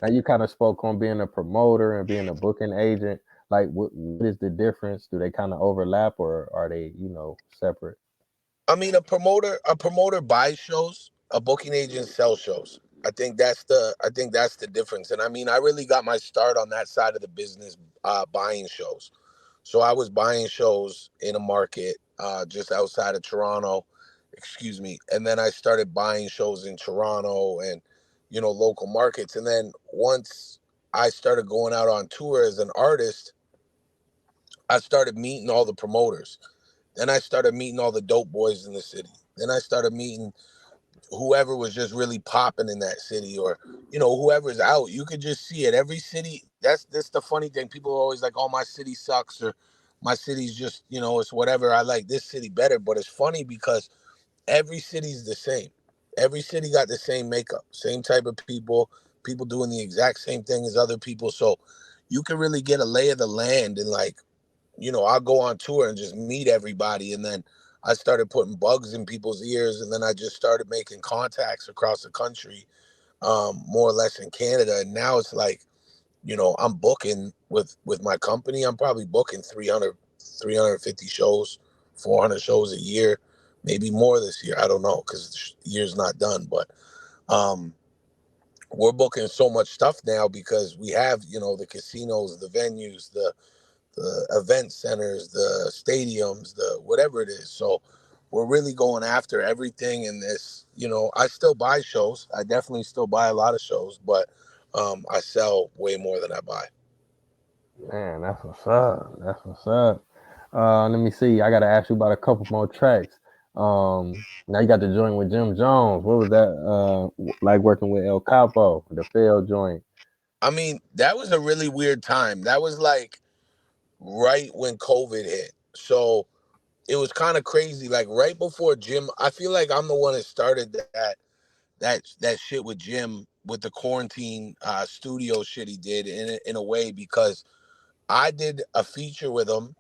Now you kind of spoke on being a promoter and being a booking agent. Like, what is the difference? Do they kind of overlap, or are they, separate? I mean, a promoter buys shows, a booking agent sells shows. I think that's the difference. And I mean, I really got my start on that side of the business, buying shows. So I was buying shows in a market just outside of Toronto, excuse me, and then I started buying shows in Toronto and local markets. And then once I started going out on tour as an artist, I started meeting all the promoters. Then I started meeting all the dope boys in the city. Then I started meeting whoever was just really popping in that city, or whoever's out. You could just see it. Every city. That's the funny thing. People are always like, "Oh, my city sucks," or "My city's just it's whatever. I like this city better." But it's funny because every city's the same. Every city got the same makeup, same type of people, people doing the exact same thing as other people. So you can really get a lay of the land, and like I'll go on tour and just meet everybody. And then I started putting bugs in people's ears. And then I just started making contacts across the country, more or less in Canada. And now it's like, I'm booking with my company. I'm probably booking 350 shows, 400 shows a year, maybe more this year. I don't know because the year's not done. But um, we're booking so much stuff now because we have, the casinos, the venues, the event centers, the stadiums, the whatever it is. So we're really going after everything in this. I still buy shows. I definitely still buy a lot of shows, but I sell way more than I buy. Man, that's what's up. That's what's up. Let me see. I gotta ask you about a couple more tracks. Now you got the joint with Jim Jones. What was that like working with El Capo, the failed joint? I mean, that was a really weird time. That was like right when COVID hit. So it was kind of crazy. Like right before Jim, I feel like I'm the one that started that shit with Jim with the quarantine studio shit he did in a way, because I did a feature with him,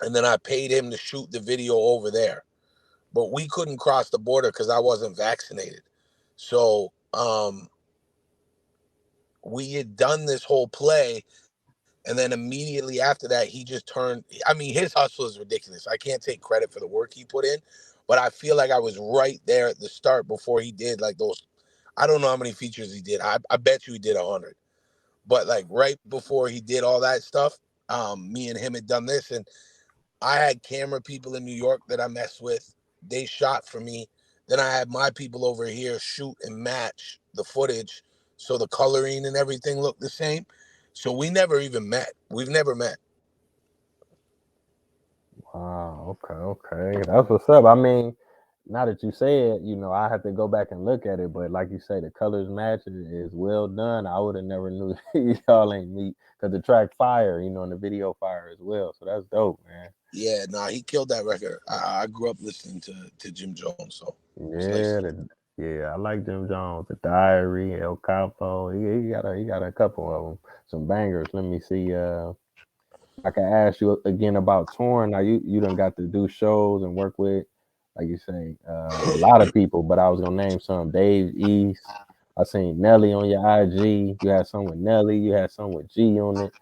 and then I paid him to shoot the video over there. But we couldn't cross the border because I wasn't vaccinated. So we had done this whole play, and then immediately after that, he just turned. I mean, his hustle is ridiculous. I can't take credit for the work he put in, but I feel like I was right there at the start before he did like those. I don't know how many features he did. I bet you he did 100. But like right before he did all that stuff, me and him had done this, and I had camera people in New York that I messed with. They shot for me. Then I had my people over here shoot and match the footage so the coloring and everything looked the same. So we never even met. We've never met. Wow, okay, okay. That's what's up. I mean, now that you say it, I have to go back and look at it. But like you say, the colors match is well done. I would have never knew y'all ain't meet because the track fire, and the video fire as well. So that's dope, man. Yeah, nah, he killed that record. I grew up listening to Jim Jones, so it was nice. Yeah, yeah, I like Jim Jones, the Diary, El Capo. He got a couple of them, some bangers. Let me see. I can ask you again about touring. Now you done got to do shows and work with, like you say, a lot of people. But I was gonna name some. Dave East. I seen Nelly on your IG. You had some with Nelly. You had some with G on it.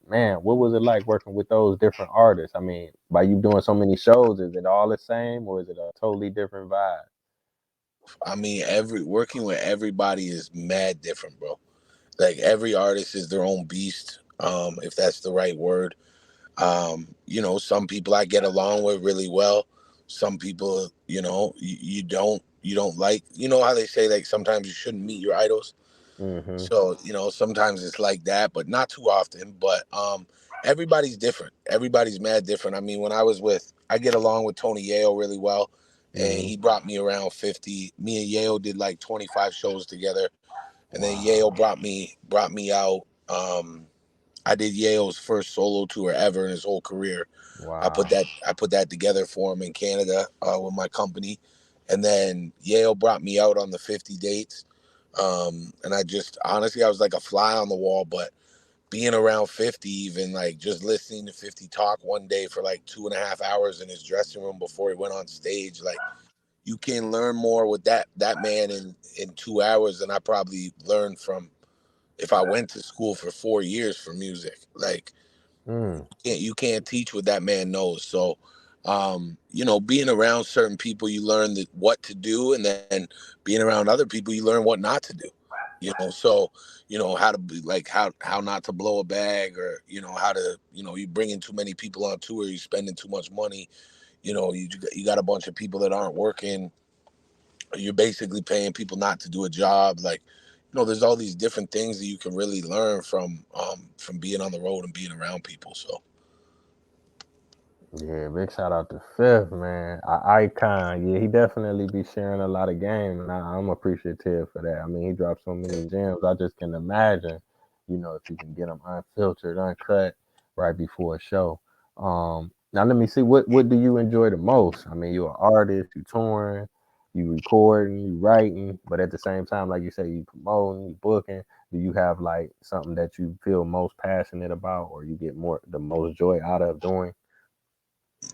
Man, what was it like working with those different artists? I mean, by you doing so many shows, is it all the same or is it a totally different vibe? I mean, every working with everybody is mad different, bro. Like every artist is their own beast, if that's the right word. Some people I get along with really well. Some people, you don't like. You know how they say like sometimes you shouldn't meet your idols. Hmm. So sometimes it's like that, but not too often. But everybody's different. Everybody's mad different. I mean, I get along with Tony Yale really well, and Hmm. he brought me around 50. Me and Yale did like 25 shows together, and then Yale Wow. brought me out. I did Yale's first solo tour ever in his whole career. I put Wow. that I put that together for him in Canada, with my company, and then Yale brought me out on the 50 dates. And I just honestly, I was like a fly on the wall. But being around 50, even like just listening to 50 talk one day for like 2.5 hours in his dressing room before he went on stage, like you can learn more with that man in 2 hours than I probably learned from. if I went to school for 4 years for music. Like you can't teach what that man knows. So you know, being around certain people, you learn what to do, and then being around other people, you learn what not to do. You know, so you know how to be like how not to blow a bag, or you know how to, you know, you bringing too many people on tour, you spending too much money. You know, you got a bunch of people that aren't working. You're basically paying people not to do a job. Like, you know, there's all these different things that you can really learn from being on the road and being around people. So Yeah, big shout out to Fifth, man. Icon. Yeah, he definitely be sharing a lot of game, and I'm appreciative for that. I mean, he dropped so many gems. I just can imagine, you know, if you can get them unfiltered, uncut, right before a show. Now let me see, what do you enjoy the most? I mean, you're an artist, you touring, you recording, you writing, but at the same time, like you say, you promoting, you booking. Do you have like something that you feel most passionate about, or you get the most joy out of doing?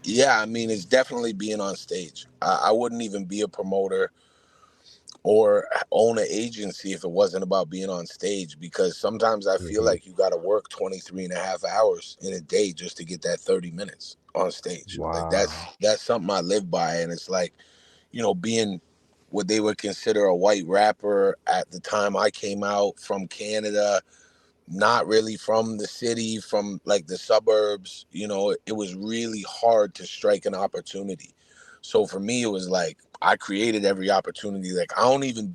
yeah, I mean, it's definitely being on stage. I wouldn't even be a promoter or own an agency if it wasn't about being on stage, because sometimes I feel Hmm. like you got to work 23 and a half hours in a day just to get that 30 minutes on stage. Like Wow. that's something I live by. And it's like, you know, being what they would consider a white rapper at the time I came out from Canada, not really from the city, from like the suburbs, you know, it was really hard to strike an opportunity. So for me, it was like I created every opportunity. Like I don't even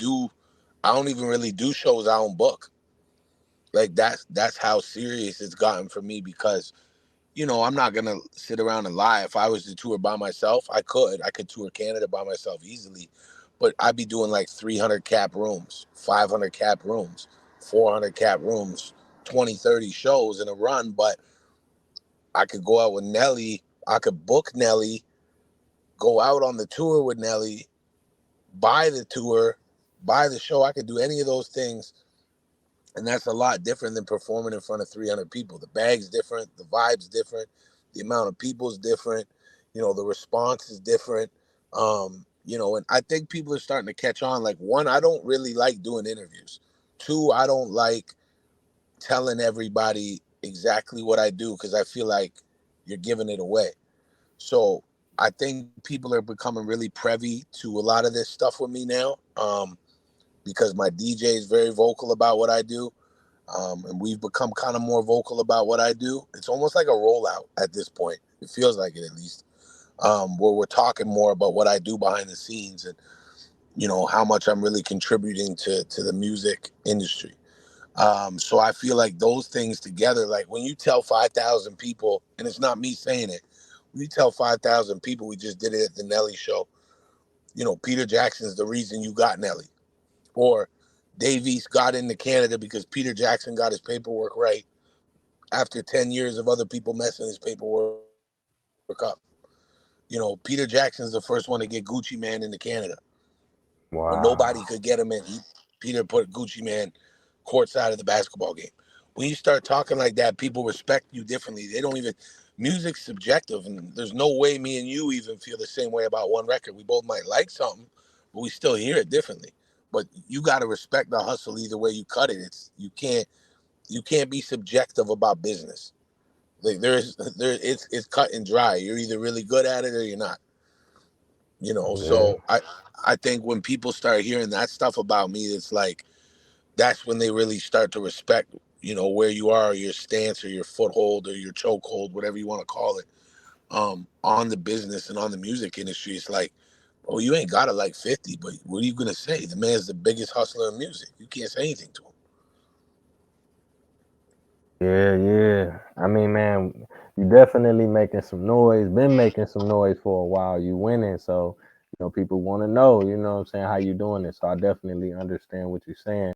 really do shows I don't book. Like that's how serious it's gotten for me, because you know, I'm not gonna sit around and lie. If I was to tour by myself, I could tour Canada by myself easily, but I'd be doing like 300 cap rooms, 500 cap rooms, 400 cap rooms, 20, 30 shows in a run. But I could go out with Nelly, I could book Nelly, go out on the tour with Nelly, buy the tour, buy the show. I could do any of those things, and that's a lot different than performing in front of 300 people. The bag's different, the vibe's different, the amount of people's different, you know, the response is different. You know, and I think people are starting to catch on. Like, one, I don't really like doing interviews. Two, I don't like telling everybody exactly what I do, because I feel like you're giving it away. So I think people are becoming really privy to a lot of this stuff with me now, because my DJ is very vocal about what I do, and we've become kind of more vocal about what I do. It's almost like a rollout at this point. It feels like it, at least, where we're talking more about what I do behind the scenes, and you know how much I'm really contributing to the music industry. So I feel like those things together, like when you tell 5,000 people, and it's not me saying it, when you tell 5,000 people we just did it at the Nelly show, you know, Peter Jackson's the reason you got Nelly, or Dave East got into Canada because Peter Jackson got his paperwork right after 10 years of other people messing his paperwork up. You know, Peter Jackson's the first one to get Gucci Man into Canada when nobody Wow. could get him in. Peter put Gucci Man courtside of the basketball game. When you start talking like that, people respect you differently. They don't even, music's subjective, and there's no way me and you even feel the same way about one record. We both might like something, but we still hear it differently. But you got to respect the hustle either way you cut it. You can't be subjective about business. Like it's cut and dry. You're either really good at it or you're not. You know, Yeah. so I think when people start hearing that stuff about me, it's like that's when they really start to respect, you know, where you are, your stance or your foothold or your chokehold, whatever you want to call it, on the business and on the music industry. It's like, oh, you ain't got it like 50, but what are you gonna say? The man's the biggest hustler in music. You can't say anything to him. Yeah, yeah. I mean, man, you definitely making some noise, been making some noise for a while. You winning, so you know people want to know, you know what I'm saying, how you doing it. So I definitely understand what you're saying.